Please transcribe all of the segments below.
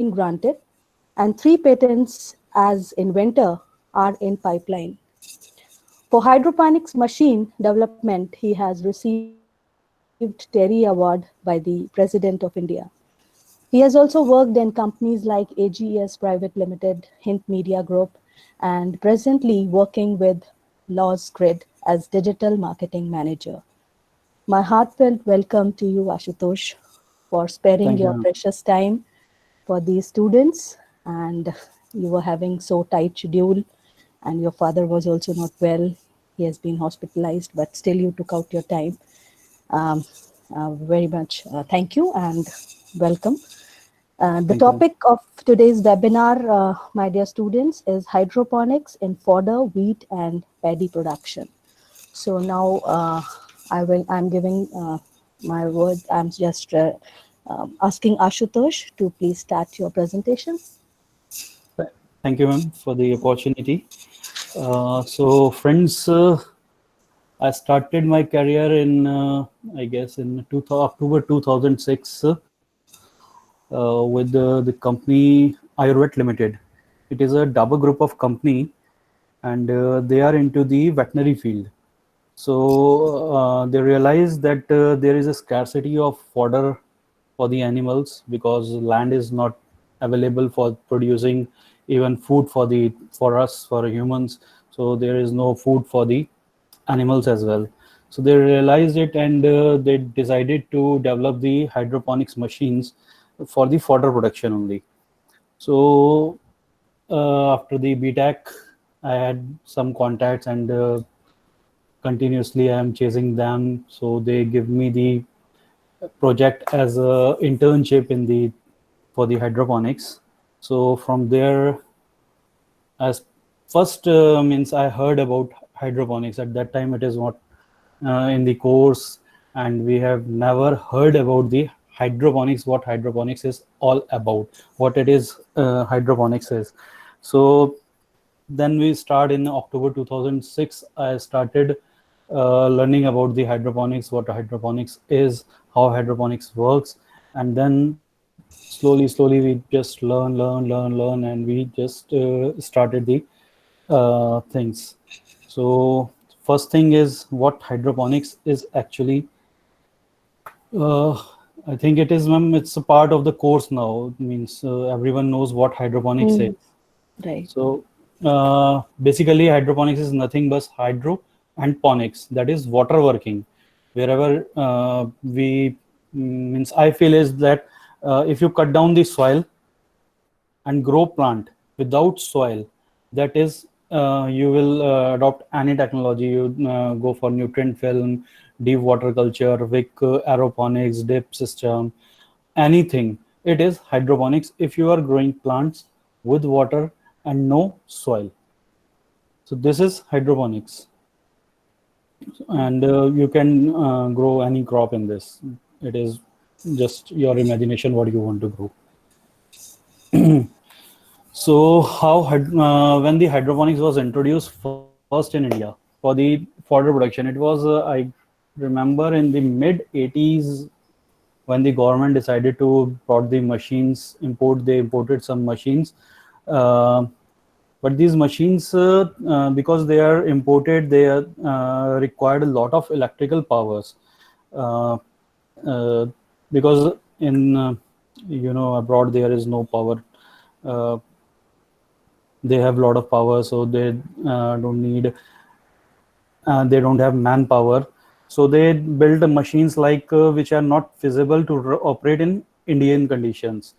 been granted, and 3 patents as inventor are in pipeline. For hydroponics machine development, he has received TERI Award by the President of India. He has also worked in companies like AGES Private Limited, Hint Media Group, and presently working with Laws Grid as Digital Marketing Manager. My heartfelt welcome to you, Ashutosh, for sparing Thank your you. precious time for these students. And you were having so tight schedule, and your father was also not well. He has been hospitalized, but still you took out your time. Um, very much thank you and welcome. The Thank you. topic of today's webinar, my dear students, is hydroponics in fodder, wheat, and paddy production. So now I'm giving my word. I'm just asking Ashutosh to please start your presentation. Thank you, ma'am, for the opportunity. So, friends, I started my career in, I guess, in October 2006 with the company Ayurvet Limited. It is a Dabur group of company, and they are into the veterinary field. So they realized that there is a scarcity of fodder for the animals because land is not available for producing even food for us, for humans. So there is no food for the animals as well. So they realized it, and they decided to develop the hydroponics machines for the fodder production only. So after the BTech, I had some contacts, and continuously I am chasing them. So they give me the project as a internship in the for the hydroponics. So from there, as first means I heard about hydroponics. At that time, it is not in the course, and we have never heard about the hydroponics, what hydroponics is all about, what it is hydroponics is. So then we start in October 2006. I started learning about the hydroponics, what hydroponics is, how hydroponics works, and then slowly we just learn, and we just started the things. So first thing is what hydroponics is actually. uh, I think it is, ma'am, it's a part of the course now. It means everyone knows what hydroponics is. Mm, right. So basically, hydroponics is nothing but hydro and ponics, that is water working. Wherever we means I feel is that if you cut down the soil and grow plant without soil, that is you will adopt any technology. You go for nutrient film, deep water culture, wick, aeroponics, dip system, anything. It is hydroponics if you are growing plants with water and no soil. So this is hydroponics, and you can grow any crop in this. It is just your imagination what you want to grow. So how when the hydroponics was introduced first in India for the fodder production, it was I remember in the mid 80s when the government decided to brought the machines import. They imported some machines, uh, but these machines because they are imported, they are required a lot of electrical powers, uh, uh, because in abroad there is no power. Uh, they have a lot of power, so don't need they don't have manpower. So they build machines like which are not feasible to operate in Indian conditions.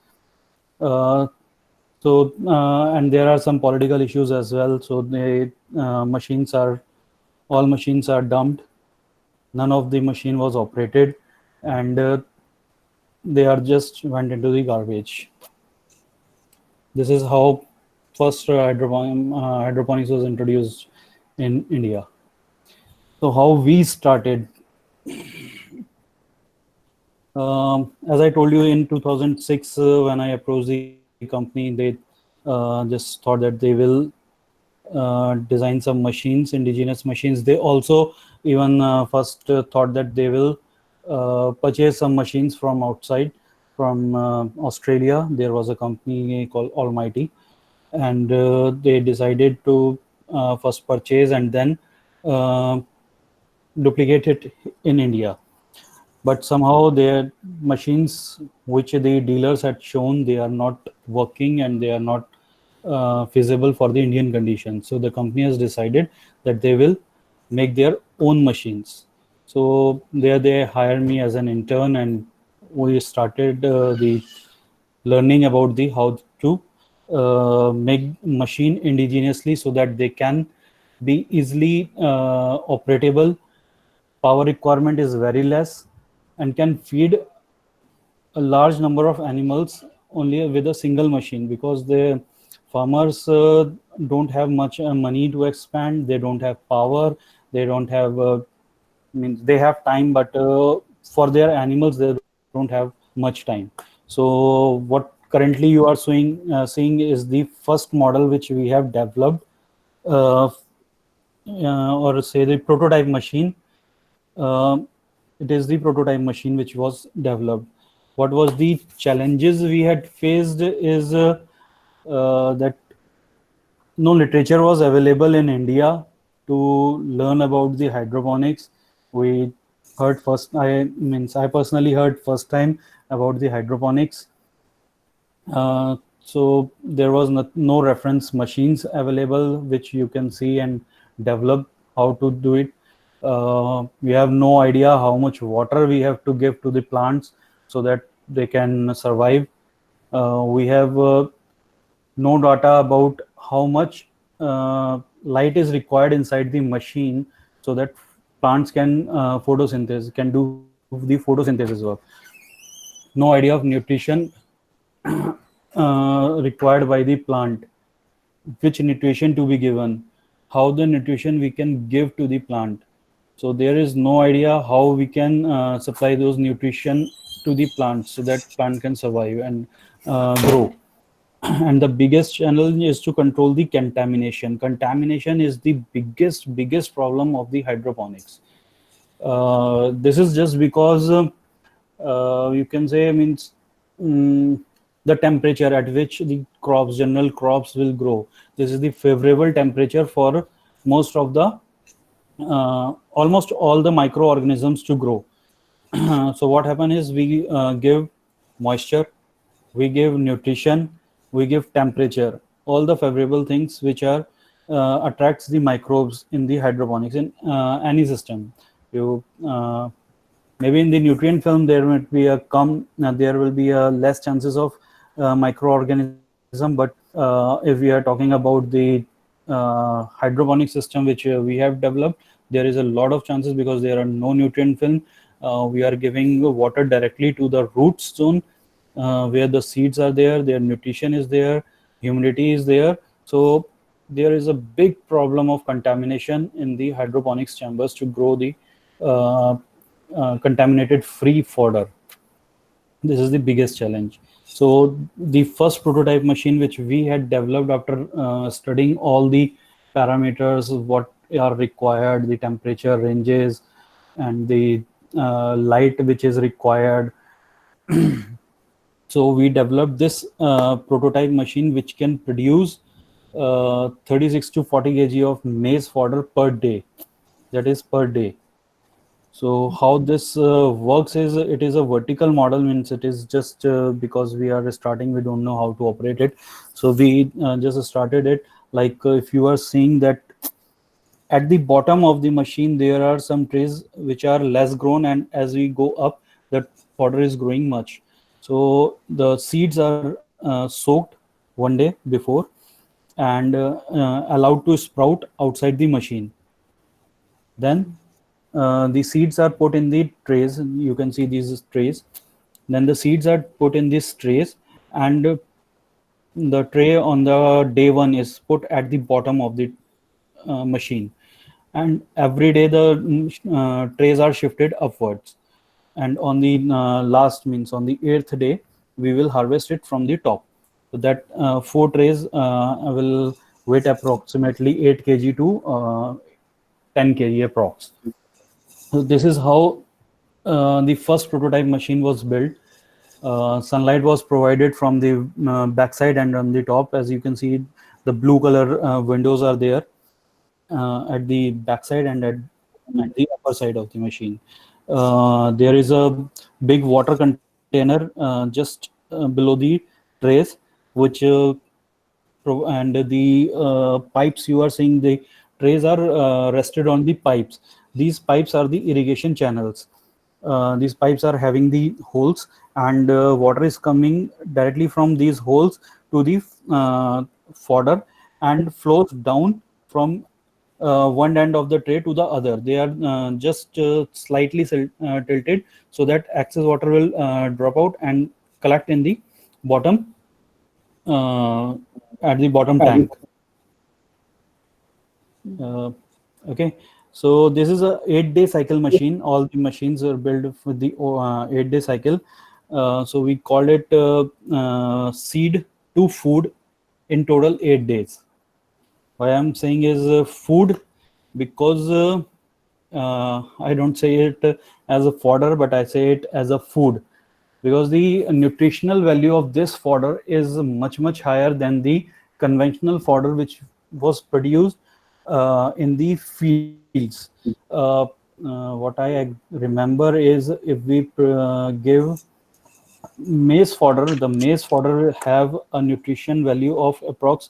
uh, and there are some political issues as well. So they machines are all machines are dumped. None of the machine was operated, and they are just went into the garbage. This is how first hydroponics was introduced in India. So how we started, as I told you, in 2006 when I approached the company, they just thought that they will design some machines, indigenous machines. They also even first thought that they will purchase some machines from outside. from Australia. There was a company called Almighty, and they decided to first purchase and then uh, duplicate it in India. But somehow their machines, which the dealers had shown, they are not working and they are not feasible for the Indian conditions. So the company has decided that they will make their own machines. So there they hired me as an intern, and we started the learning about the how to make machine indigenously so that they can be easily operable. Power requirement is very less and can feed a large number of animals only with a single machine, because the farmers don't have much money to expand. They don't have power. They don't have means they have time, but for their animals they don't have much time. So what currently you are seeing is the first model which we have developed, uh, or say the prototype machine. uh, it is the prototype machine which was developed. What was the challenges we had faced is that no literature was available in India to learn about the hydroponics. We heard first, I personally heard first time about the hydroponics. So there was no reference machines available which you can see and develop how to do it. We have no idea how much water we have to give to the plants so that they can survive. We have no data about how much light is required inside the machine so that plants can do the photosynthesis work. No idea of nutrition required by the plant, which nutrition to be given, how the nutrition we can give to the plant. So there is no idea how we can supply those nutrition to the plant so that plant can survive and grow. And the biggest challenge is to control the contamination. Contamination is the biggest problem of the hydroponics. This is just because you can say means um, the temperature at which the general crops will grow. This is the favorable temperature for most of the almost all the microorganisms to grow. So what happens is we give moisture, we give nutrition, we give temperature, all the favorable things which are attracts the microbes in the hydroponics in any system. You maybe in the nutrient film there might be there will be a less chances of microorganism, but if we are talking about the hydroponic system which we have developed, there is a lot of chances because there are no nutrient film. We are giving water directly to the root zone where the seeds are there, their nutrition is there, humidity is there. So there is a big problem of contamination in the hydroponics chambers to grow the uh, contaminated free fodder. This is the biggest challenge. So the first prototype machine which we had developed after studying all the parameters, what are required, the temperature ranges, and the light which is required. So we developed this prototype machine which can produce 36 to 40 kg of maize fodder per day. That is per day. So how this works is it is a vertical model, means it is just because we are starting, we don't know how to operate it. So we just started it like if you are seeing that at the bottom of the machine there are some trees which are less grown, and as we go up the fodder is growing much. So the seeds are soaked one day before and allowed to sprout outside the machine. Then the seeds are put in the trays. You can see these trays. Then the seeds are put in these trays, and the tray on the day one is put at the bottom of the machine. And every day the trays are shifted upwards. And on the last, means on the eighth day, we will harvest it from the top. So that four trays will weight approximately 8 kg to 10 kg approx. So this is how the first prototype machine was built. Sunlight was provided from the backside and on the top. As you can see, the blue color windows are there at the backside and at the upper side of the machine. There is a big water container just below the trays, which and the pipes you are seeing, the trays are rested on the pipes. These pipes are the irrigation channels. These pipes are having the holes, and water is coming directly from these holes to the fodder and flows down from one end of the tray to the other. They are just slightly tilted so that excess water will drop out and collect in the bottom, uh, at the bottom tank. Uh, okay, so this is a 8-day cycle machine. All the machines are built with the 8-day cycle. So we called it seed to food in total 8 days. Why I'm saying is food, because I don't say it as a fodder, but I say it as a food, because the nutritional value of this fodder is much higher than the conventional fodder which was produced in the fields. What I remember is, if we give maize fodder, the maize fodder have a nutrition value of approx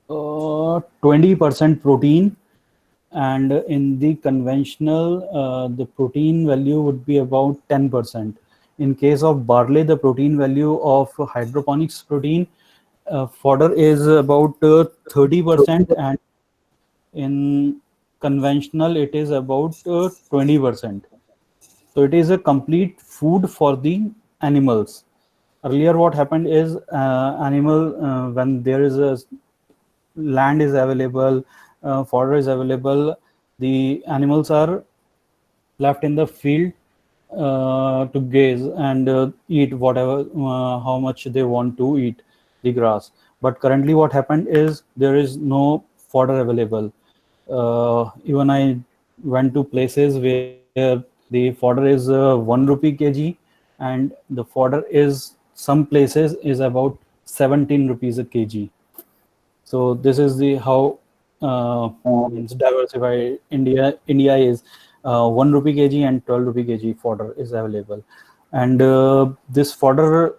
20% protein, and in the conventional the protein value would be about 10%. In case of barley, the protein value of hydroponics protein fodder is about 30%, and in conventional it is about 20%. So it is a complete food for the animals. Earlier what happened is, animal when there is a land is available, fodder is available, the animals are left in the field to gaze and eat whatever, how much they want to eat the grass. But currently what happened is, there is no fodder available. Even I went to places where the fodder is 1 rupee kg, and the fodder is, some places is about 17 rupees a kg. So this is the how means diversified India is. 1 rupee kg and 12 rupee kg fodder is available, and this fodder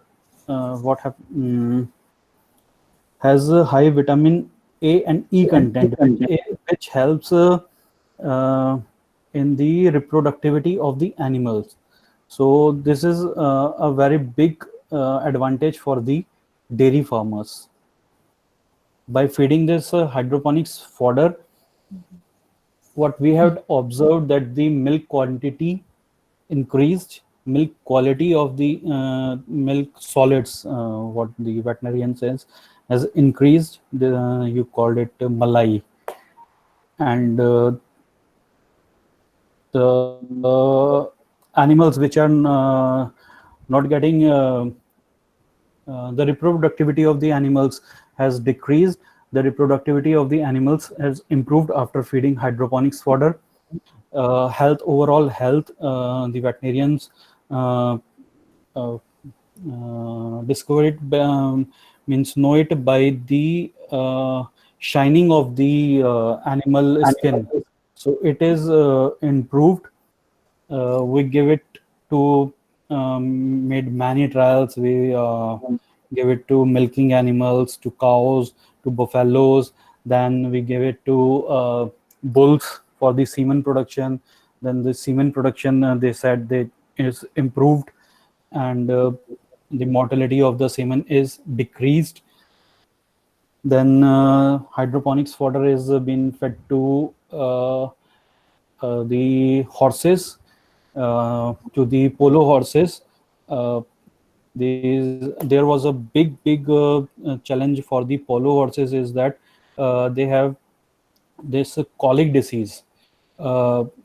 has a high vitamin A and E content, which helps uh, in the reproductivity of the animals. So this is a very big advantage for the dairy farmers. By feeding this hydroponics fodder, what we have observed, that the milk quantity increased, milk quality of the milk solids, what the veterinarian says, has increased. You called it malai, and the animals which are not getting the reproductivity of the animals has decreased. The reproductivity of the animals has improved after feeding hydroponics fodder. Health, overall health, the veterinarians uh, uh, discover it, means know it by the shining of the animal skin. So it is improved. We give it to, made many trials. We give it to milking animals, to cows, to buffaloes. Then we give it to bulls for the semen production. Then the semen production, they said, they is improved, and the mortality of the semen is decreased. Then hydroponics fodder is being fed to the horses, to the polo horses. There was a big challenge for the polo horses, is that they have this colic disease,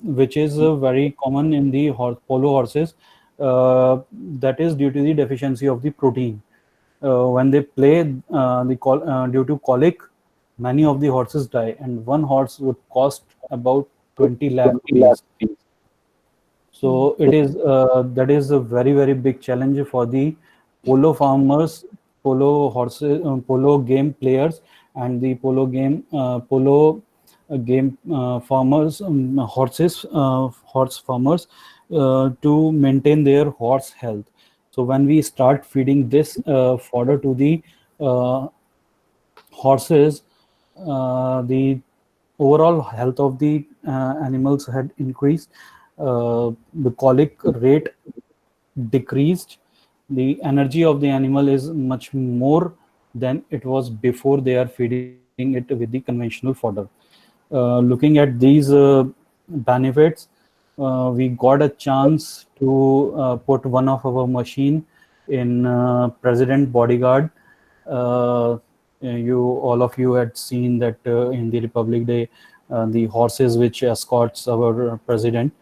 which is very common in the polo horses. That is due to the deficiency of the protein. When they play, due to colic, many of the horses die, and one horse would cost about 20 lakh rupees. So it is that is a very big challenge for the polo farmers, polo horses, polo game players, and the polo game farmers, horse farmers, to maintain their horse health. So when we start feeding this fodder to the uh, horses, the overall health of the animals had increased. The colic rate decreased. The energy of the animal is much more than it was before they are feeding it with the conventional fodder. Looking at these benefits, we got a chance to put one of our machine in President Bodyguard. You all of you had seen that in the Republic Day, the horses which escorts our president.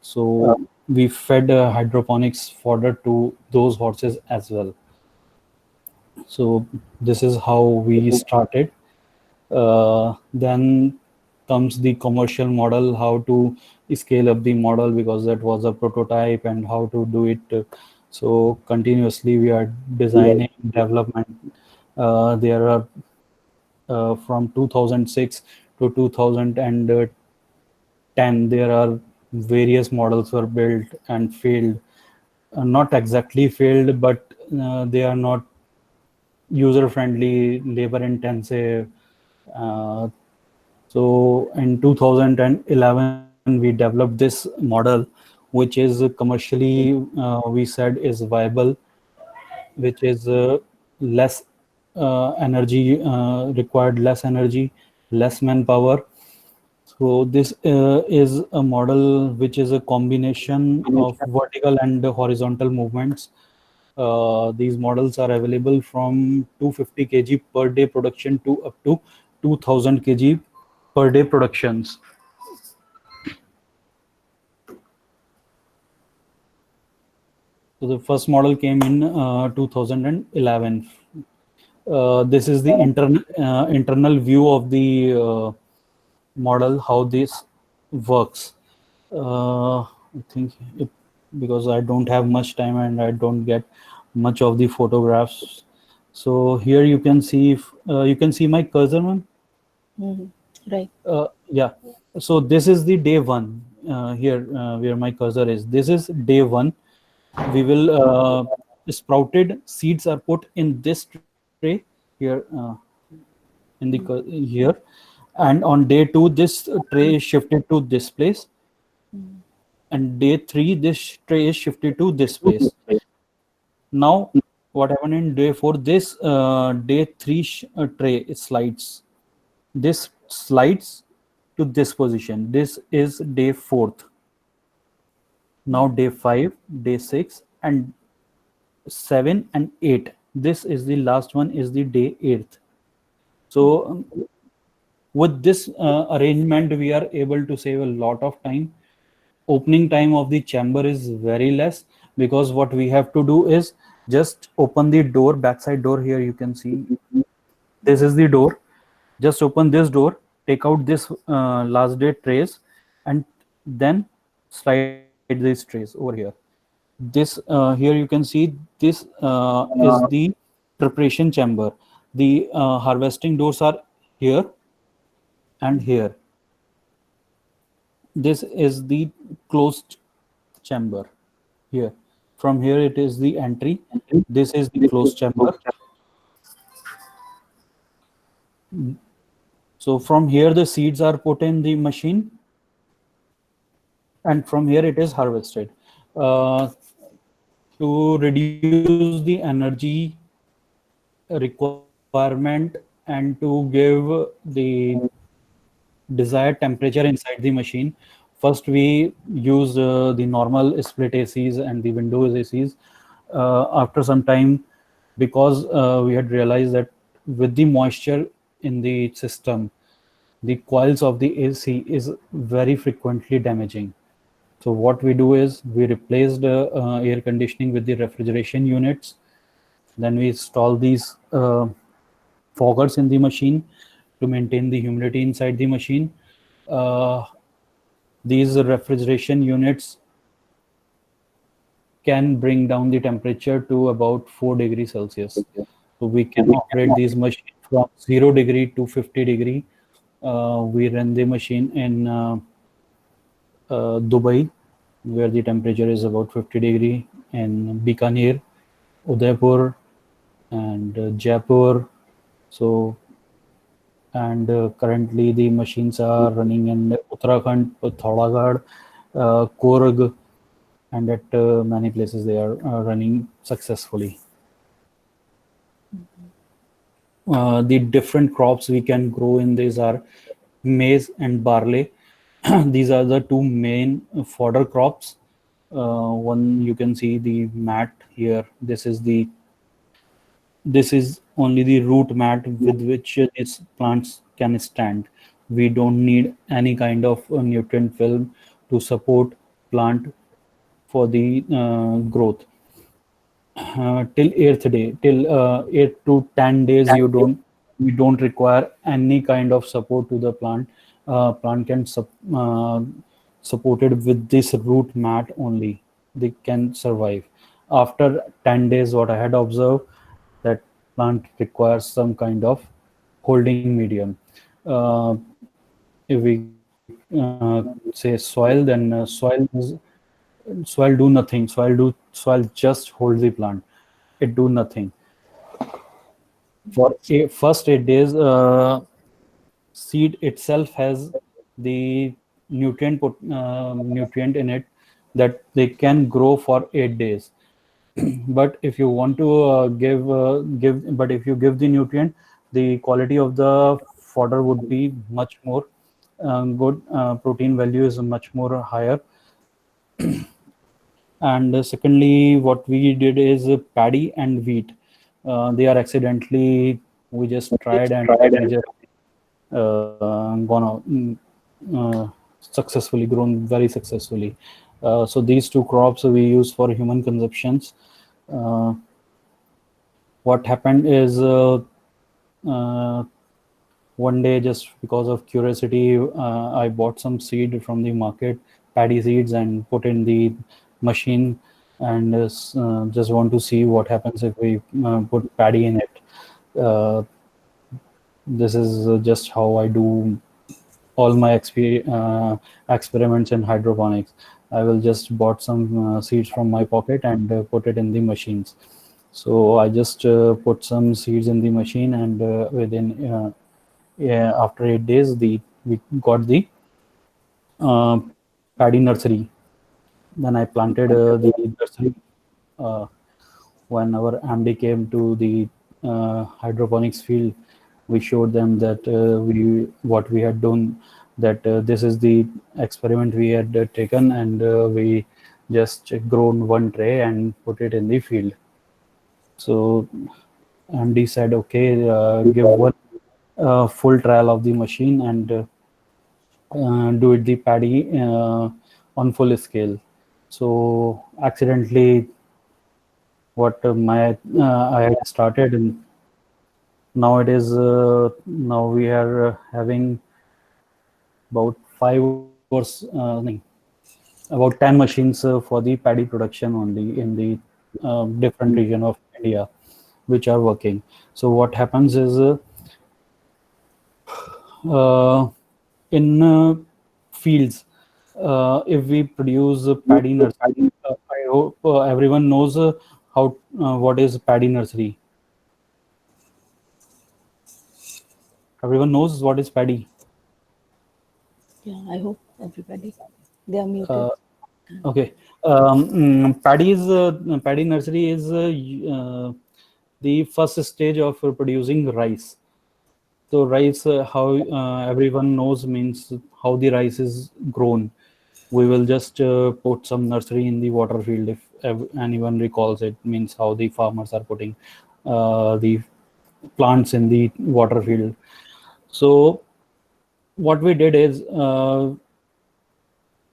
So we fed hydroponics fodder to those horses as well. So this is how we started. Then comes the commercial model, how to scale up the model, because that was a prototype, and how to do it. So continuously we are designing development. There are from 2006 to 2010, there are various models were built and failed. Not exactly failed, but they are not user friendly, labor intensive. Uh, So in 2011, we developed this model, which is commercially, we said, is viable, which is less energy required, less energy, less manpower. So this is a model which is a combination of vertical and horizontal movements. These models are available from 250 kg per day production to up to 2000 kg per day productions. So the first model came in 2011. This is the internal view of the model, how this works. I think it, because I don't have much time and I don't get much of the photographs. So here you can see, if, you can see my cursor, man. Mhm. Right. Yeah. So this is the day one. Here where my cursor is. This is day one. We will sprouted seeds are put in this tray here, here, and on day two this tray is shifted to this place, and day three this tray is shifted to this place. Now what happened in day four, this day three tray, it slides, this slides to this position. This is day fourth. Now day five, day six, and 7 and 8, this is the last one, is the day 8th. So with this arrangement we are able to save a lot of time. Opening time of the chamber is very less, because what we have to do is just open the door, backside door. Here you can see, this is the door. Just open this door, take out this last day trays, and then slide these trays over here. This here you can see, this is the preparation chamber. The harvesting doors are here and here. This is the closed chamber here. From here it is the entry. This is the closed chamber. So from here the seeds are put in the machine, and from here it is harvested. uh, to reduce the energy requirement and to give the desired temperature inside the machine, first we use the normal split ACs and the Windows ACs. After some time, because we had realized that with the moisture in the system, the coils of the AC is very frequently damaging. So what we do is we replaced air conditioning with the refrigeration units. Then we install these foggers in the machine to maintain the humidity inside the machine. Uh, These refrigeration units can bring down the temperature to about 4 degrees Celsius. So we can operate these machines from 0 degree to 50 degree. We run the machine in Dubai, where the temperature is about 50 degree, in Bikaner, Udaipur, and Jaipur. So, and currently the machines are running in Uttarakhand, Thaulagad, Korg, and at many places they are running successfully. The different crops we can grow in these are maize and barley. These are the two main fodder crops. One, you can see the mat here. This is only the root mat with which these plants can stand. We don't need any kind of nutrient film to support plant for the growth. Till eighth day, till 8 to 10 days, we don't require any kind of support to the plant. Plant can supported with this root mat only. They can survive. After 10 days, what I had observed, that plant requires some kind of holding medium. Uh, if we say soil, then soil do nothing. Soil just hold the plant. It do nothing. For first 8 days, seed itself has the nutrient in it that they can grow for 8 days. But if you want to but if you give the nutrient, the quality of the fodder would be much more good. Protein value is much more higher. And secondly, what we did is paddy and wheat. They are accidentally, we just tried and we just gone out uh, successfully, grown very successfully. So these two crops we use for human consumptions. Uh, what happened is uh, one day, just because of curiosity, I bought some seed from the market, paddy seeds, and put in the machine, and just want to see what happens if we put paddy in it. Uh, this is just how I do all my experiments in hydroponics. I will just bought some seeds from my pocket and put it in the machines. So I just put some seeds in the machine, and within yeah, after 8 days, we got the paddy nursery. Then I planted the nursery. Uh, when our MD came to the hydroponics field, we showed them that we what we had done. That this is the experiment we had taken, and we just grown one tray and put it in the field. So MD said, "Okay, give one full trial of the machine and do it the paddy on full scale." So accidentally, what my I had started, and now it is now we are having about five or no, about 10 machines for the paddy production only in the different region of India, which are working. So what happens is uh, in fields, if we produce paddy nursery, I hope everyone knows how what is paddy nursery. Everyone knows what is paddy. Yeah, I hope everybody. They are Uh, muted. okay, paddy is paddy nursery is the first stage of producing rice. So rice, how everyone knows, means how the rice is grown. We will just put some nursery in the water field, if anyone recalls it, means how the farmers are putting the plants in the water field. So what we did is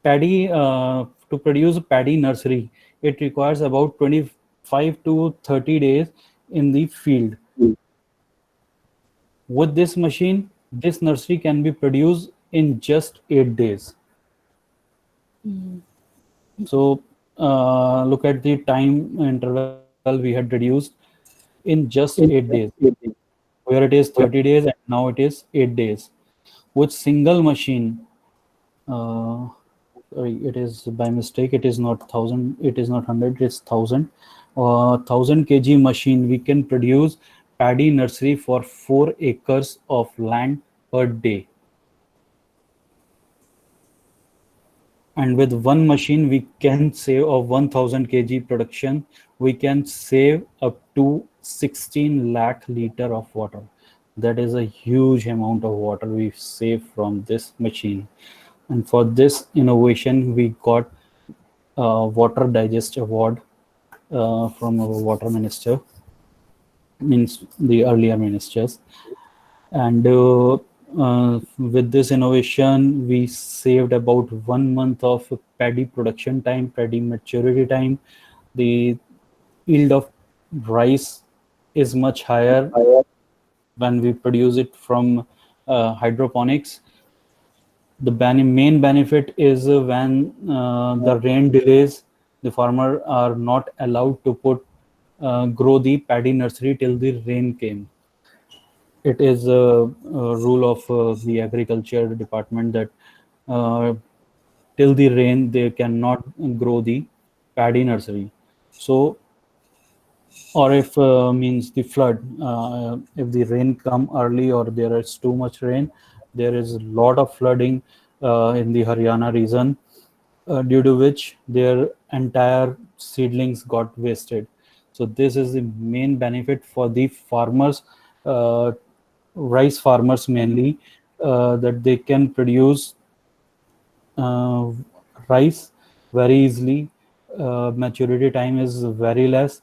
paddy to produce paddy nursery, it requires about 25 to 30 days in the field. With this machine, this nursery can be produced in just 8 days. So look at the time interval we had reduced in just 8 days, where it is 30 days and now it is 8 days. With single machine, uh, sorry, it is by mistake, it is not 1000, it is not 100, it's 1000. 1000 kg machine, we can produce paddy nursery for 4 acres of land per day. And with one machine we can save of 1000 kg production, we can save up to 16 lakh liter of water. That is a huge amount of water we save from this machine. And for this innovation we got a water digest award from our water minister, means the earlier ministers. And with this innovation we saved about 1 month of paddy production time, paddy maturity time. The yield of rice is much higher when we produce it from hydroponics. The main benefit is when the rain delays, the farmer are not allowed to put grow the paddy nursery till the rain came. It is a rule of the agriculture department that uh, till the rain they cannot grow the paddy nursery. So, or if means the flood, if the rain come early or there is too much rain, there is a lot of flooding in the Haryana region, due to which their entire seedlings got wasted. So this is the main benefit for the farmers, uh, rice farmers mainly, that they can produce uh, rice very easily. Maturity time is very less.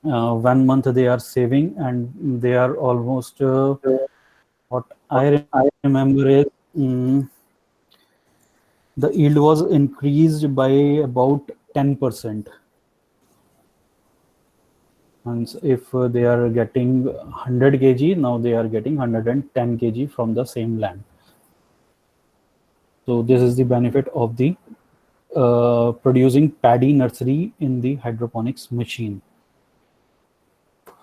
1 month they are saving, and they are almost what I remember is, mm, the yield was increased by about 10%. And if they are getting 100 kg, now they are getting 110 kg from the same land. So this is the benefit of the producing paddy nursery in the hydroponics machine.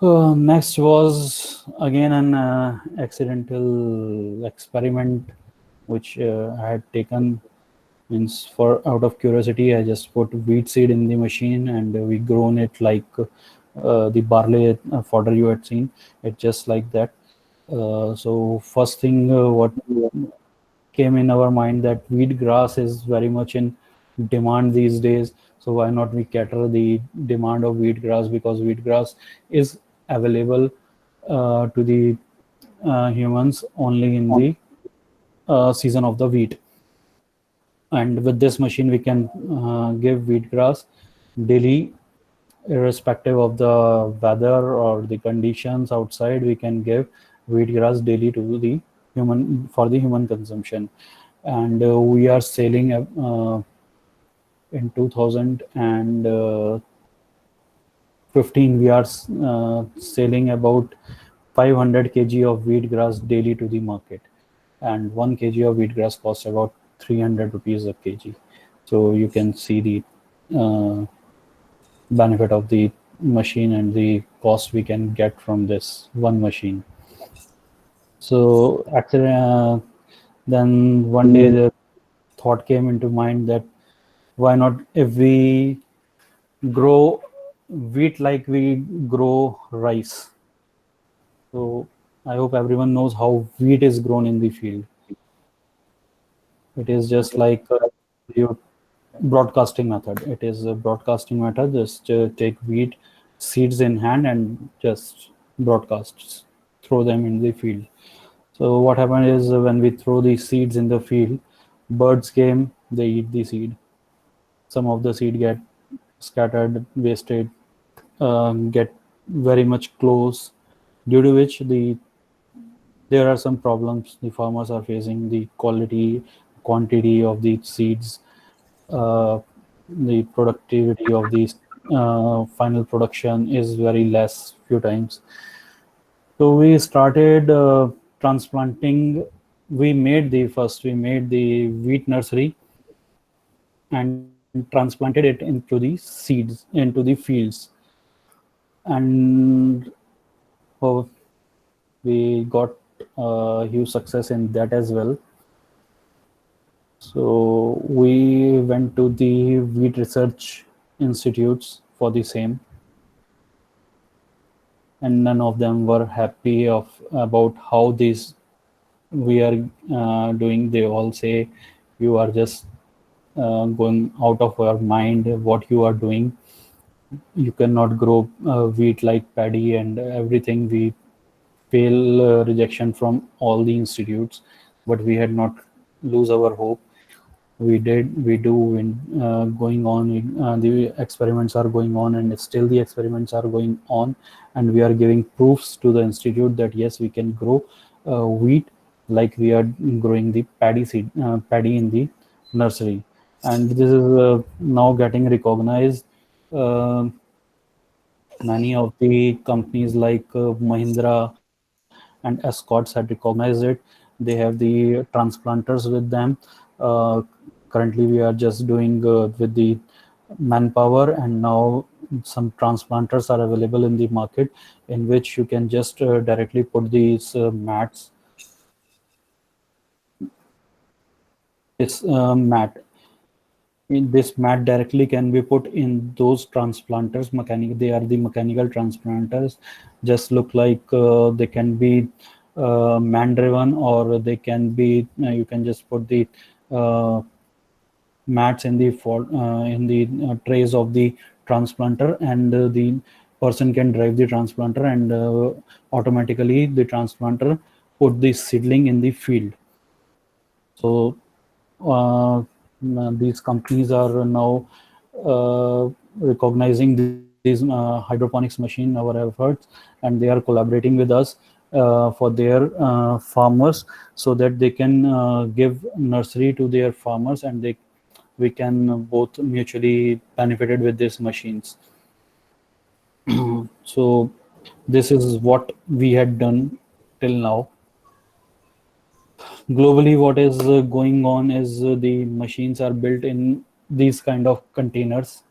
Next was again an accidental experiment which I had taken. Means for out of curiosity, I just put wheat seed in the machine and we grown it like the barley fodder you had seen. It just like that. So first thing what came in our mind that wheat grass is very much in demand these days, so why not we cater the demand of wheat grass, because wheat grass is available to the humans only in the season of the wheat. And with this machine we can give wheat grass daily, irrespective of the weather or the conditions outside. We can give wheat grass daily to the human, for the human consumption. And we are selling in 2015 we are selling about 500 kg of wheat grass daily to the market, and 1 kg of wheat grass costs about 300 rupees a kg. So you can see the benefit of the machine and the cost we can get from this one machine. So actually, then one day the thought came into mind that why not if we grow wheat like we grow rice. So I hope everyone knows how wheat is grown in the field. It is just like your broadcasting method. It is a broadcasting method. Just take wheat seeds in hand and just broadcast, throw them in the field. So what happened is when we throw the seeds in the field, birds came, they eat the seed. Some of the seed get scattered, wasted, get very much close, due to which there are some problems the farmers are facing. The quality, quantity of the seeds, uh, the productivity of the final production is very less few times. So we started transplanting. We made the wheat nursery and transplanted it into the seeds, into the fields. And uh, we got huge success in that as well. So we went to the wheat research institutes for the same, and none of them were happy of about how this we are doing. They all say you are just going out of your mind. What you are doing, you cannot grow wheat like paddy and everything. We fail rejection from all the institutes, but we had not lose our hope. We do, going on. The experiments are going on, and still the experiments are going on, and we are giving proofs to the institute that yes, we can grow wheat like we are growing the paddy seed, paddy in the nursery. And this is now getting recognized. uh, Many of the companies like Mahindra and Escorts had recognized it. They have the transplanters with them. Uh, Currently, we are just doing with the manpower, and now some transplanters are available in the market in which you can just directly put these mats, this mat this mat directly can be put in those transplanters. Mechanic They are the mechanical transplanters, just look like they can be man driven, or they can be you can just put the uh, mats in the trays of the transplanter, and the person can drive the transplanter, and automatically the transplanter put the seedling in the field. So these companies are now recognizing these hydroponics machine, our efforts, and they are collaborating with us for their farmers, so that they can give nursery to their farmers, and we can both mutually benefited with these machines. So this is what we had done till now. Globally, what is going on is the machines are built in these kind of containers.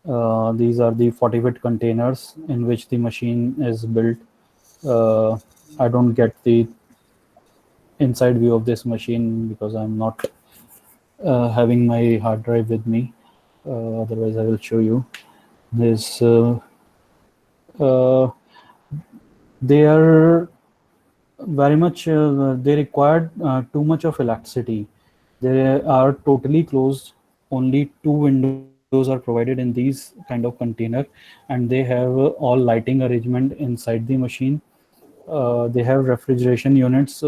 These are the 40-foot containers in which the machine is built. uh, I don't get the inside view of this machine because I'm not having my hard drive with me. Otherwise I will show you this. Uh, they are very much they required too much of electricity. They are totally closed. Only two windows are provided in these kind of container, and they have all lighting arrangement inside the machine. They have refrigeration units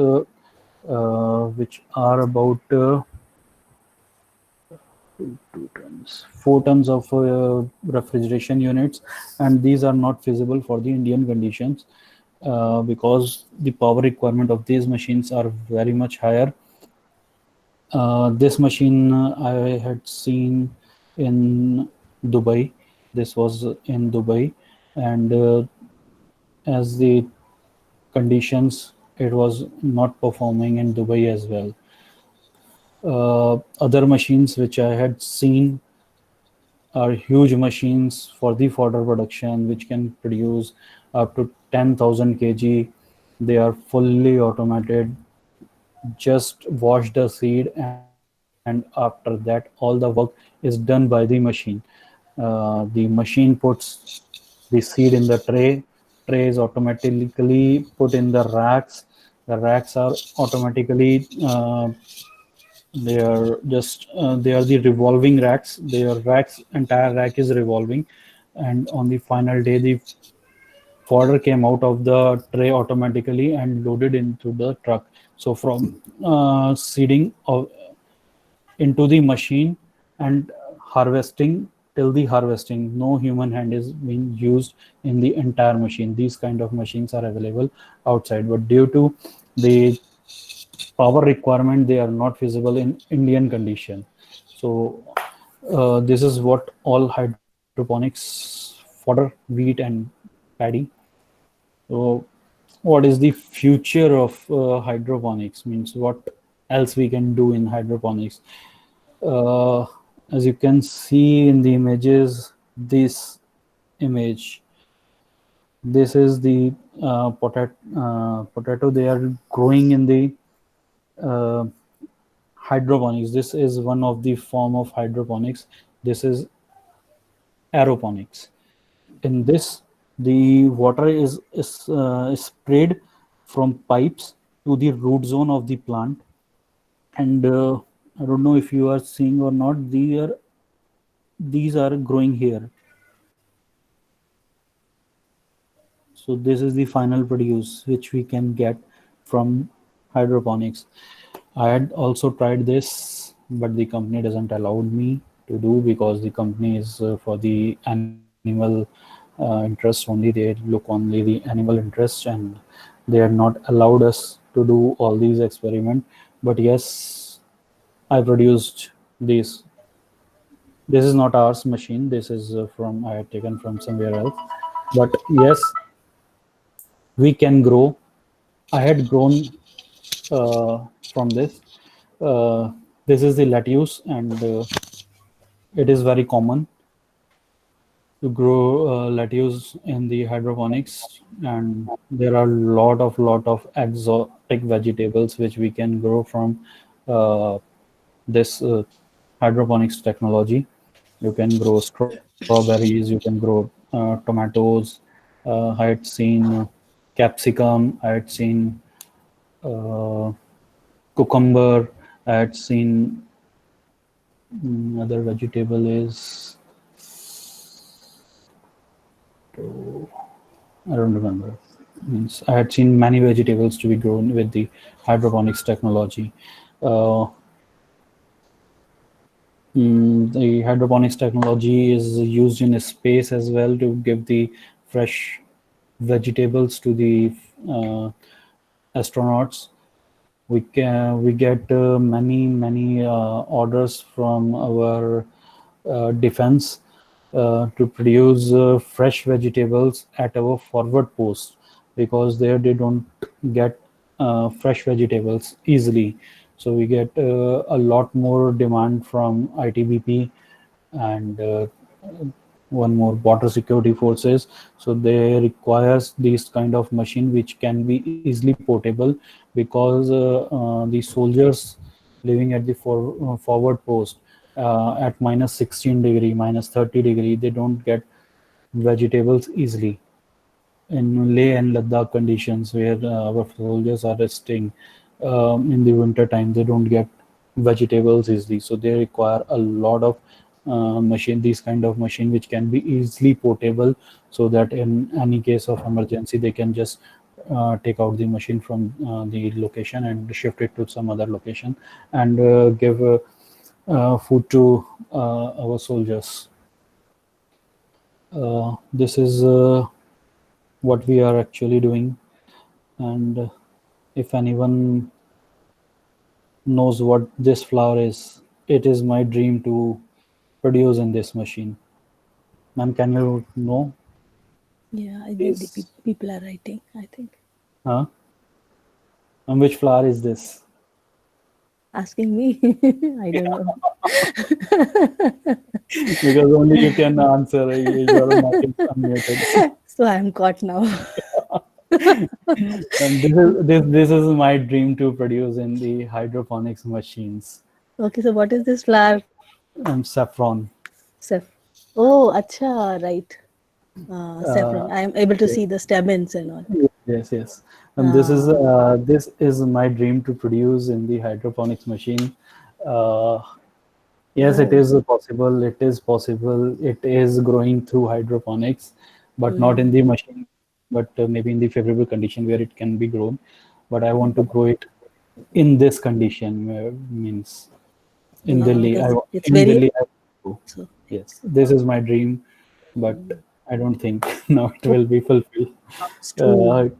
which are about 4 tons of refrigeration units, and these are not feasible for the Indian conditions because the power requirement of these machines are very much higher. This machine I had seen in Dubai. This was in Dubai, and as the conditions, it was not performing in Dubai as well. Other machines which I had seen are huge machines for the fodder production, which can produce up to 10,000 kg. They are fully automated. Just wash the seed, and after that, all the work is done by the machine. The machine puts the seed in the tray is automatically put in the racks. The racks are automatically they are the revolving racks. Their racks entire rack is revolving, and on the final day the fodder came out of the tray automatically and loaded into the truck. So from seeding of, into the machine, and harvesting till the harvesting, no human hand is being used in the entire machine. These kind of machines are available outside, but due to the power requirement, they are not feasible in Indian condition. So this is what all hydroponics, fodder, wheat, and paddy. So what is the future of hydroponics? Means what else we can do in hydroponics? Uh, as you can see in the images, this image, this is the potato they are growing in the uh, hydroponics. This is one of the form of hydroponics. This is aeroponics. In this, the water is sprayed from pipes to the root zone of the plant, and I don't know if you are seeing or not. These are growing here. So this is the final produce which we can get from hydroponics. I had also tried this, but the company doesn't allow me to do, because the company is for the animal interest only. They look only the animal interest, and they are not allowed us to do all these experiments. But yes, I produced this. This is not ours machine. This is from I had taken from somewhere else. But yes, we can grow. I had grown from this. Uh, this is the lettuce, and it is very common to grow lettuce in the hydroponics. And there are lot of exotic vegetables which we can grow from this hydroponics technology. You can grow strawberries, you can grow tomatoes. I had seen capsicum, I had seen uh, cucumber, I had seen other vegetable is, I don't remember. Means I had seen many vegetables to be grown with the hydroponics technology. Uh, the hydroponics technology is used in space as well to give the fresh vegetables to the uh, astronauts. We get many orders from our defense to produce fresh vegetables at our forward post, because there they don't get fresh vegetables easily. So we get a lot more demand from ITBP and one more border security forces. So they requires this kind of machine which can be easily portable, because the soldiers living at the forward post at minus 16 degree, minus 30 degree, they don't get vegetables easily. In Leh and Ladakh conditions, where our soldiers are resting in the winter time, they don't get vegetables easily. So they require a lot of machine, these kind of machine which can be easily portable, so that in any case of emergency, they can just take out the machine from the location and shift it to some other location, and give food to our soldiers. This is what we are actually doing. And if anyone knows what this flower is, it is my dream to produce in this machine. Ma'am, can you know, Yeah, I think the please? people are writing, I think. Huh? And which flower is this? Asking me? I don't know. Because only you can answer. Your mic is unmuted. So I'm caught now. And this is my dream to produce in the hydroponics machines. Okay, so what is this flower? Saffron. Saff. Oh, acha, right. Saffron. Uh, I am able to yes. see the stamens and all. Yes, yes. And Ah, this is my dream to produce in the hydroponics machine. Uh, yes, it oh. is possible. It is possible. It is growing through hydroponics, but not in Mm, the machine, but maybe in the favorable condition where it can be grown. But I want to mm. grow it in this condition, means in No, Delhi. it's In very Delhi. so. Yes, this is my dream, but Mm. I don't think now it Oh, will be fulfilled. it's true.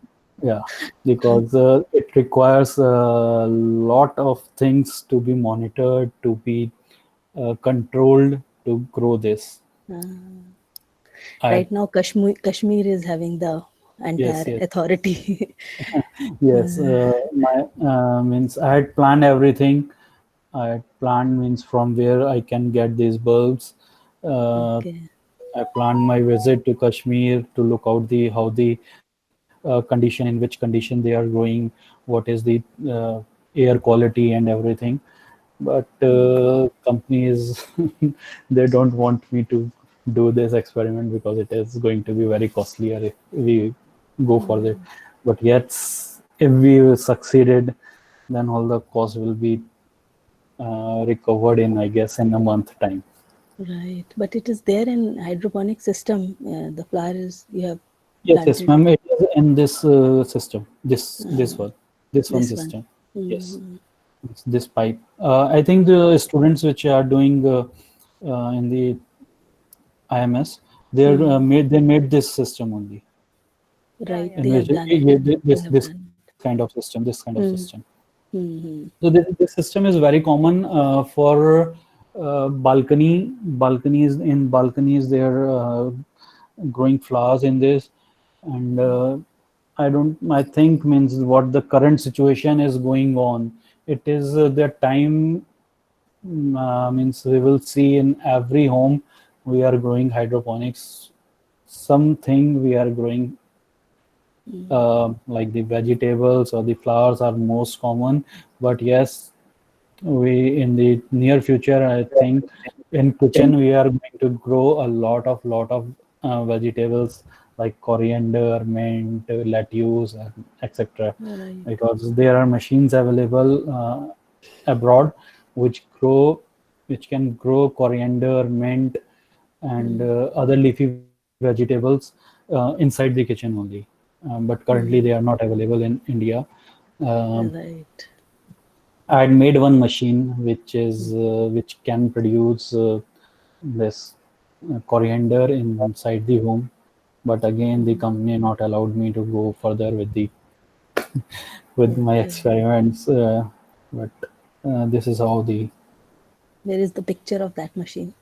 Yeah, because it requires a lot of things to be monitored, to be controlled to grow this. Uh, I right now, Kashmir is having the Yes, entire yes, authority. yes. My means I had planned everything. I planned means from where I can get these bulbs. Uh, Okay. I planned my visit to Kashmir to look out the how the condition, in which condition they are growing, what is the air quality and everything. But companies they don't want me to do this experiment because it is going to be very costlier if we go for it. But yet, if we succeeded, then all the cost will be recovered in, I guess, in a month time. Right. But it is there in hydroponic system. The flower is you have Yes, yes, planted ma'am. It is in this system. This uh, one, this one this one. system. Yes, Mm, it's this pipe. I think the students which are doing in the IMS, mm. they made this system only, Right. in They which have done it. They have this done kind of system, this kind of system. it. Mm, mm, So this system is very common for balconies. In balconies, they're growing flowers in this, and I don't. I think means what the current situation is going on. It is the time means we will see in every home we are growing hydroponics. Something we are growing like the vegetables or the flowers are most common, but yes, we in the near future I think in kitchen we are going to grow a lot of vegetables like coriander, mint, lettuce, and etc, right. because there are machines available abroad which grow which can grow coriander, mint, and other leafy vegetables inside the kitchen only. But currently they are not available in India. Um, Right. I had made one machine which can produce this coriander inside the home, but again the company not allowed me to go further with my Okay. experiments. But this is how the Where is the picture of that machine?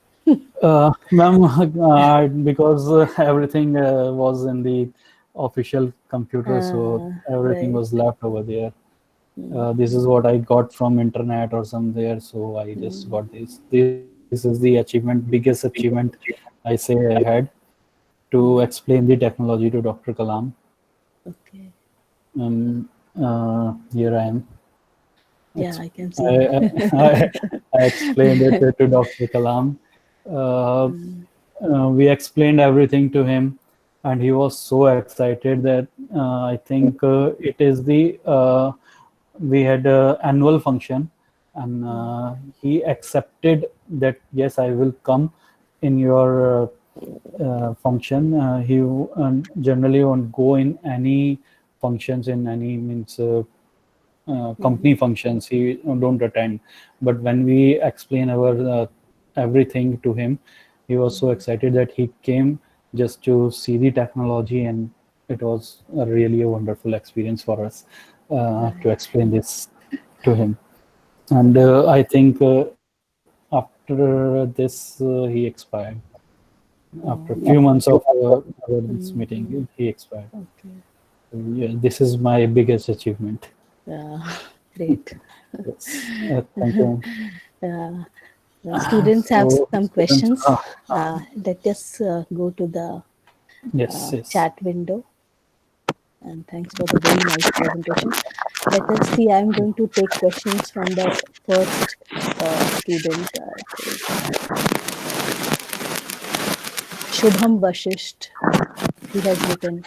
ma'am, because everything was in the official computer, so everything Right. was left over there. This is what I got from internet or somewhere, so I just got this. This is the achievement, biggest achievement I say I had to explain the technology to Dr. Kalam. Okay. Um, Here I am. Yeah, I can see. I, I explained it to Dr. Kalam. Uh, we explained everything to him, and he was so excited that I think it is the we had a annual function, and he accepted that yes, I will come in your function. He generally won't go in any functions in any means company functions. He don't attend, but when we explain our everything to him, he was so excited that he came just to see the technology, and it was really a wonderful experience for us to Right. explain this to him. And I think after this he expired. After a Oh, few months of our this meeting, he expired. okay. So, yeah, this is my biggest achievement. Yeah, great. Yes. Thank you. Yeah. The students have So some students, questions. Let us go to the yes, yes. chat window. And thanks for the very nice presentation. Let us see. I'm going to take questions from the first student. It is Shubham Vashisht. He has written,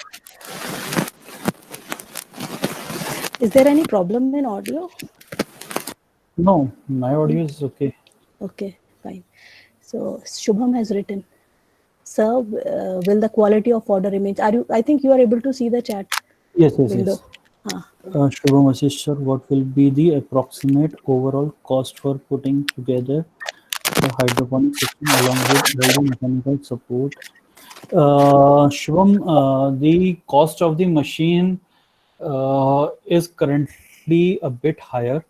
is there any problem in audio? No, my audio is okay. Okay, fine. So Shubham has written, sir, will the quality of order remain? Are you? I think you are able to see the chat Yes, yes, window. yes. Ah, Shubham Ashish sir, what will be the approximate overall cost for putting together the hydroponic system along with all the mechanical support? Shubham, the cost of the machine is currently a bit higher.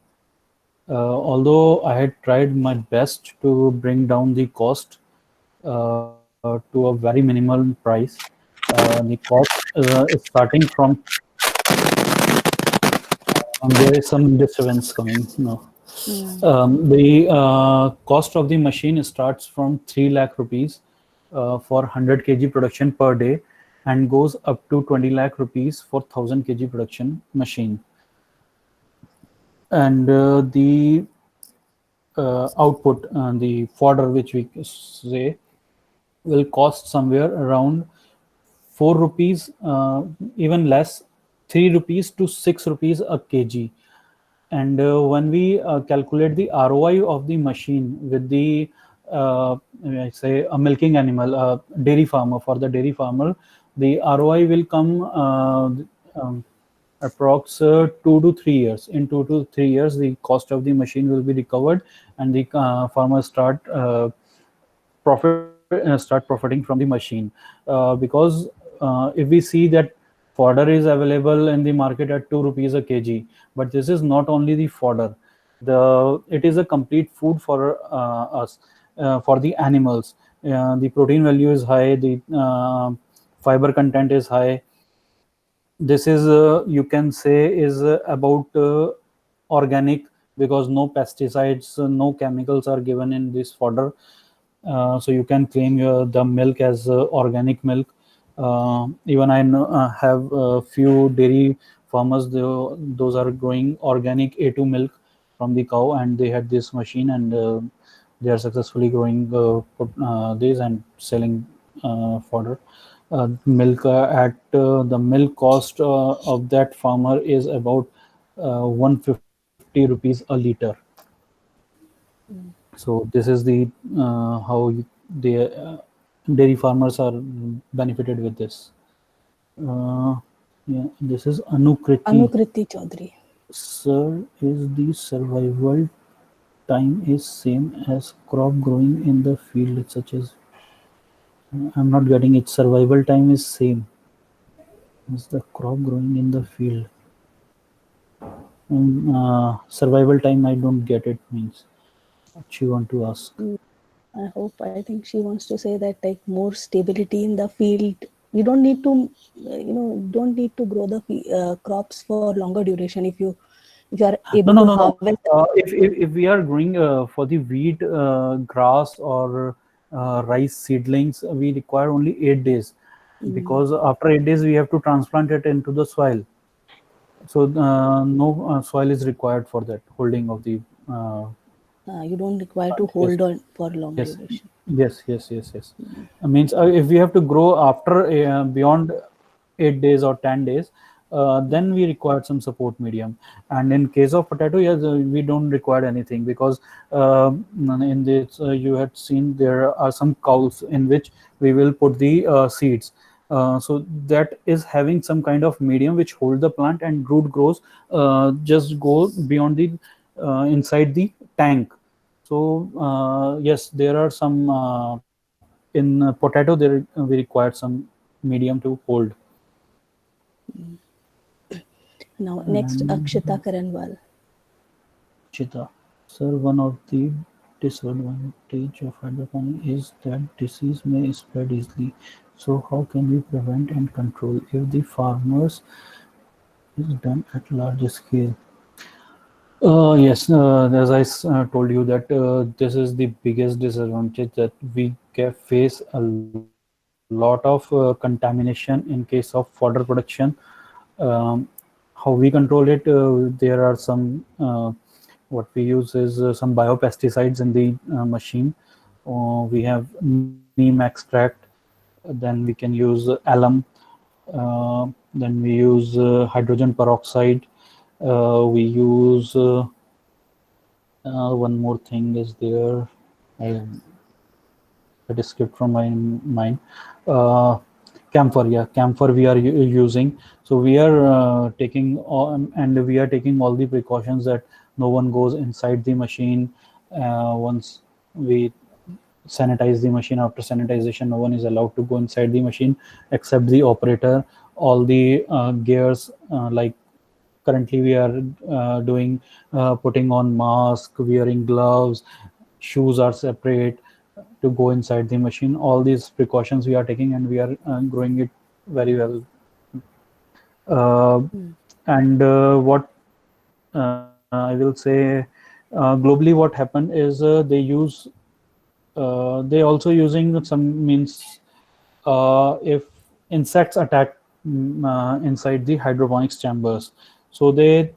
Although I had tried my best to bring down the cost to a very minimal price, the cost is starting from there is some disturbance coming. No. Mm. The cost of the machine starts from 3 lakh rupees for 100 kg production per day and goes up to 20 lakh rupees for 1000 kg production machine. And the output, the fodder which we say, will cost somewhere around 4 rupees, even less, 3 rupees to 6 rupees a kg. And when we calculate the ROI of the machine with the I say a milking animal, dairy farmer, for the dairy farmer, the ROI will come approx 2 to 3 years. In 2 to 3 years, the cost of the machine will be recovered, and the farmers start profiting from the machine, because if we see that fodder is available in the market at 2 rupees a kg, but this is not only the fodder, it is a complete food for us, for the animals. The protein value is high, the fiber content is high. This is, you can say, is about organic, because no pesticides, no chemicals are given in this fodder. So you can claim the milk as organic milk. Even I know, have a few dairy farmers, those are growing organic A2 milk from the cow, and they had this machine, and they are successfully growing this and selling fodder. Milk at the milk cost of that farmer is about 150 rupees a liter. Mm. So this is the how the dairy farmers are benefited with this. Uh, yeah, this is Anukriti. Anukriti Chaudhary. Sir, is the survival time is same as crop growing in the field, such as I'm not getting it. Survival time is same as the crop growing in the field. Survival time, I don't get it. Means what you want to ask? Mm. I think she wants to say that like more stability in the field. You don't need to, don't need to grow the crops for longer duration if you are able No, to no, no, no. harvest. If we are growing for the wheat, grass, or rice seedlings, we require only 8 days, Mm. because after 8 days we have to transplant it into the soil. So no soil is required for that holding of the You don't require to plant. Yes, hold on for long yes, duration. yes. Means if we have to grow after beyond 8 days or 10 days, then we require some support medium. And in case of potato, yes, we don't require anything, because in this you had seen there are some cows in which we will put the seeds. So that is having some kind of medium which hold the plant, and root grows just go beyond the inside the tank. So yes, there are some in potato there we require some medium to hold. Now, next, And Akshita Karanwal. Chita, sir, one of the disadvantage of hydroponic is that disease may spread easily. So how can we prevent and control if the farmers is done at large scale? Yes, as I told you that this is the biggest disadvantage, that we face a lot of contamination in case of fodder production. How we control it? There are some what we use is some biopesticides in the machine. We have neem extract, then we can use alum, then we use hydrogen peroxide, we use one more thing is there. I, it escaped from my mind. Uh, Camphor, yeah, camphor we are using. So we are taking on, and we are taking all the precautions that no one goes inside the machine. Once we sanitize the machine, after sanitization, no one is allowed to go inside the machine except the operator. All the gears, like currently we are doing putting on mask, wearing gloves, shoes are separate to go inside the machine. All these precautions we are taking, and we are growing it very well. uh, Mm. and what I will say, Globally, what happened is they also using some means if insects attack inside the hydroponics chambers. So they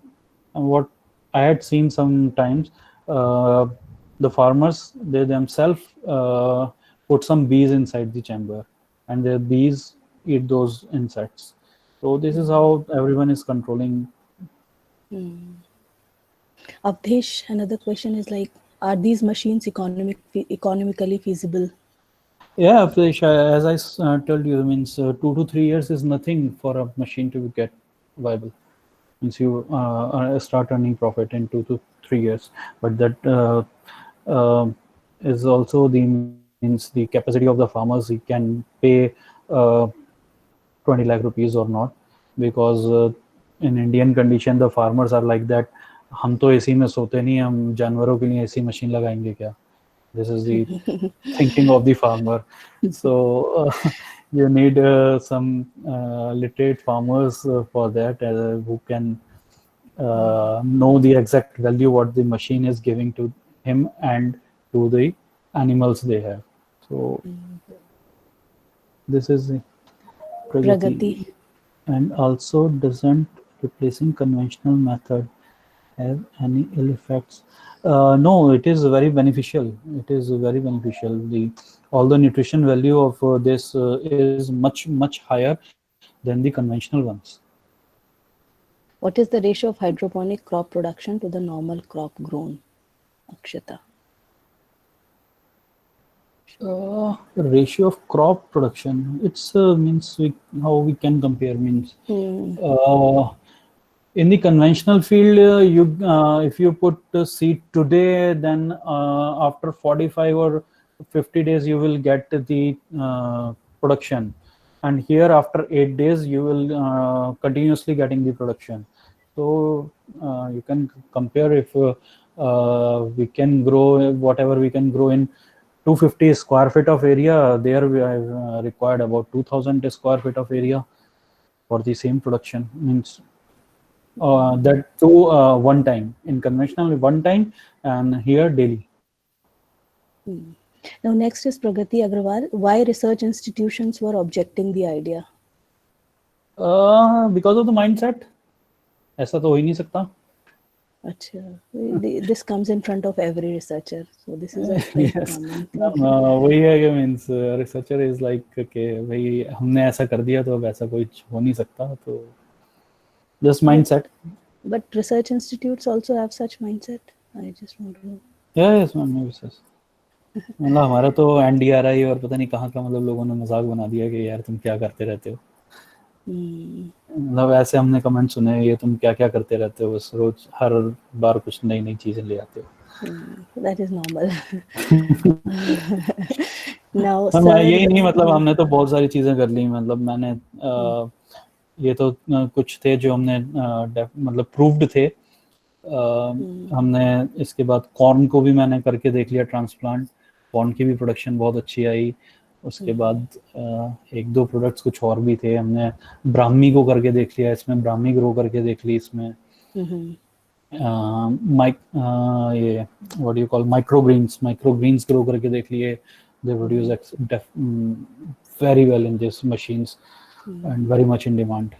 what I had seen sometimes, uh, the farmers they themselves put some bees inside the chamber, and the bees eat those insects. So this is how everyone is controlling. Avdesh, another question is like, are these machines economically feasible? Yeah, Fish, as I told you, means 2 to 3 years is nothing for a machine to get viable. Means you start earning profit in 2 to 3 years, but that uh, is also the means the capacity of the farmers. He can pay uh, 20 lakh rupees or not, because in Indian condition the farmers are like that. हम तो AC में सोते नहीं, हम जानवरों के लिए AC machine लगाएंगे क्या? This is the thinking of the farmer. So you need some literate farmers for that, who can know the exact value what the machine is giving to him and to the animals they have. So this is the Pragati. Pragati. And also, doesn't replacing conventional method have any ill effects? No, it is very beneficial. It is very beneficial. The all the nutrition value of this is much higher than the conventional ones. What is the ratio of hydroponic crop production to the normal crop grown? Akshata. Ratio of crop production. It's means how we can compare means. Uh, in the conventional field, you if you put seed today, then after 45 or 50 days you will get the production, and here after 8 days you will continuously getting the production. So you can compare if we can grow whatever we can grow in 250 square feet of area, there we have required about 2000 square feet of area for the same production. Means that too one time. In conventional one time, and here daily. Now, next is Pragati Agrawal. Why research institutions were objecting the idea? Because of the mindset. ऐसा तो हो ही नहीं सकता. Acha. This comes in front of every researcher. So this is a quite Yes. common thing. वही है कि means researcher is like कि भाई हमने ऐसा कर दिया तो अब ऐसा कोई हो नहीं सकता, तो just mindset. But research institutes also have such mindset. I just want to know. Yes ma'am, मतलब हमारा तो NDRI और पता नहीं कहाँ का मतलब लोगों ने मजाक बना दिया कि यार तुम क्या करते रहते हो. मतलब ऐसे हमने कमेंट सुने, ये तुम क्या क्या करते रहते हो, बस रोज हर बार कुछ नई नई चीजें ले आते हो. That is normal. Now, मैं sir. यही नहीं, मतलब हमने तो बहुत सारी चीजें कर ली. मतलब मैंने ये तो कुछ थे जो हमने मतलब प्रूव्ड थे. हमने इसके बाद कॉर्न को भी मैंने करके देख लिया ट्रांसप्लांट. कॉर्न की भी प्रोडक्शन बहुत अच्छी आई. उसके बाद एक दो प्रोडक्ट्स कुछ और भी थे. हमने ब्राह्मी को करके देख लिया, इसमें ब्राह्मी ग्रो करके देख ली. इसमें ये what you call microgreens grow करके देख लिए. They produce very well in these machines and very much in demand.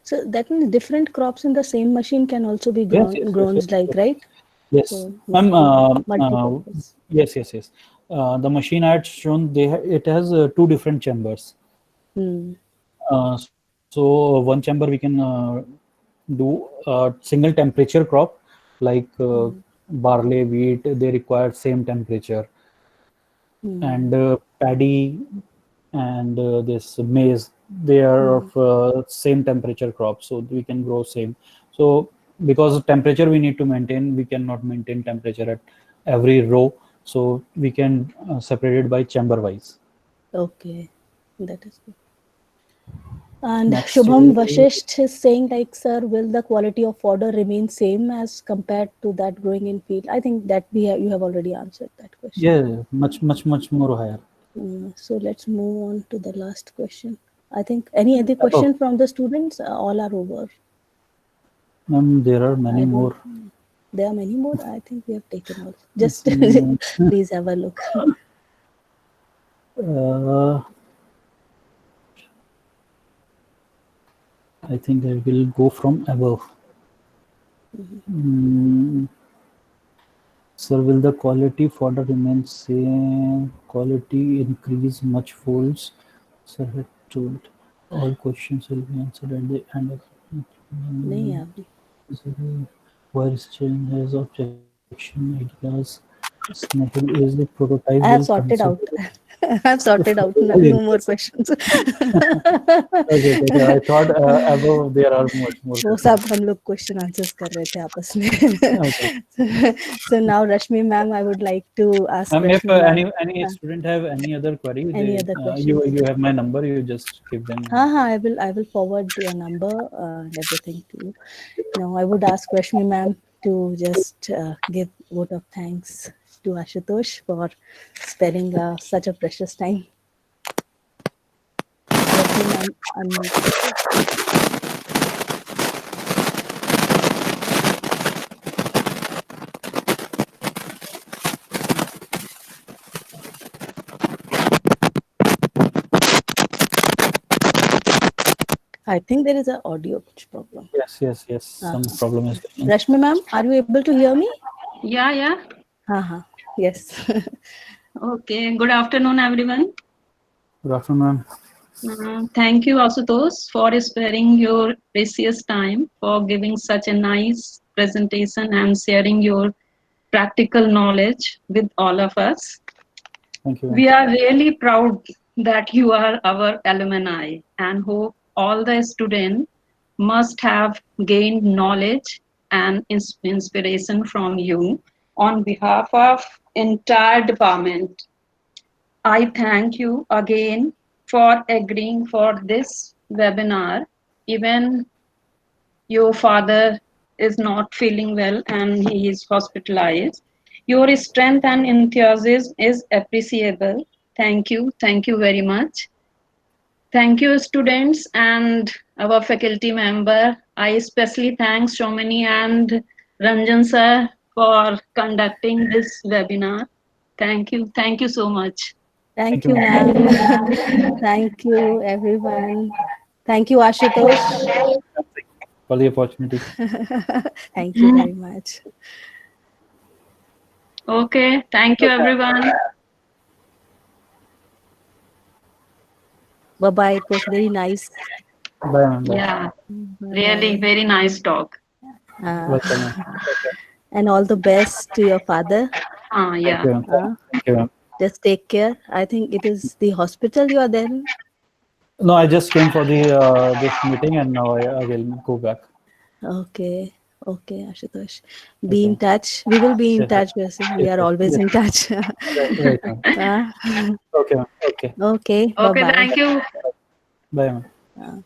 So that means different crops in the same machine can also be grown, Yes. like, right? Yes, So, ma'am. Yes. The machine I had shown, it has two different chambers. So one chamber we can do single temperature crop like barley, wheat. They require same temperature, and paddy and this maize, they are of same temperature crop, so we can grow same. So because of temperature we need to maintain, we cannot maintain temperature at every row, so we can separate it by chamber wise. Okay, that is good. And Next Shubham Vashisht is saying like, sir, will the quality of fodder remain same as compared to that growing in field? I think that you have already answered that question. Yeah, much more higher. So let's move on to the last question. I think any other question from the students? All are over. There are many more. There are many more. I think we have taken all. Just Mm, please have a look. uh, I think I will go from above. Mm, Sir, will the quality further remain same? Quality increase much folds? Sir had told all questions will be answered at the end of नहीं mm, है अभी. where change has objection ideas. Snehil is the prototype I will have sorted consider. out. I have sorted out. No, Okay, no more questions. okay. I thought above there are more वो questions. सब हम लोग question answers कर रहे थे आपस में. Okay. So now Rashmi ma'am, I would like to ask If Rashmi ma'am. any student have any other query, Any they other you questions? you have my number. You just give them. हाँ, I will forward your number and everything to you. Now I would ask Rashmi ma'am to just give vote of thanks to Ashutosh for sparing such a precious time. Rashmi ma'am, unmute. I think there is an audio problem. Yes. Some problem is going. Rashmi ma'am, are you able to hear me? Yeah. हाँ, yes. Okay. Good afternoon, everyone. Good afternoon, Thank you, Asutosh, for sparing your precious time for giving such a nice presentation and sharing your practical knowledge with all of us. Thank you. We are really proud that you are our alumni and hope all the students must have gained knowledge and inspiration from you. On behalf of entire department, I thank you again for agreeing for this webinar. Even your father is not feeling well and he is hospitalized. Your strength and enthusiasm is appreciable. Thank you very much. Thank you, students and our faculty member. I especially thank Shomini and Ranjan sir for conducting this webinar. Thank you so much. Thank you, ma'am. Thank you, everyone. Thank you, Ashutosh. For the opportunity. Thank you very much. Okay, thank you everyone. Bye-bye. It was very nice. Bye, ma'am. Bye. Yeah, really Bye-bye. very nice talk. Welcome, ma'am. And all the best to your father. Yeah. Thank you, ma'am. Thank you, ma'am. Just take care. I think it is the hospital you are there in. No, I just came for the this meeting, and now I will go back. Okay, Ashutosh. Be in Okay. touch. We will be in Yes, touch. We are always in touch. right, ma'am. Okay, ma'am. Okay. Okay, Okay, bye-bye. thank you. Bye, ma'am.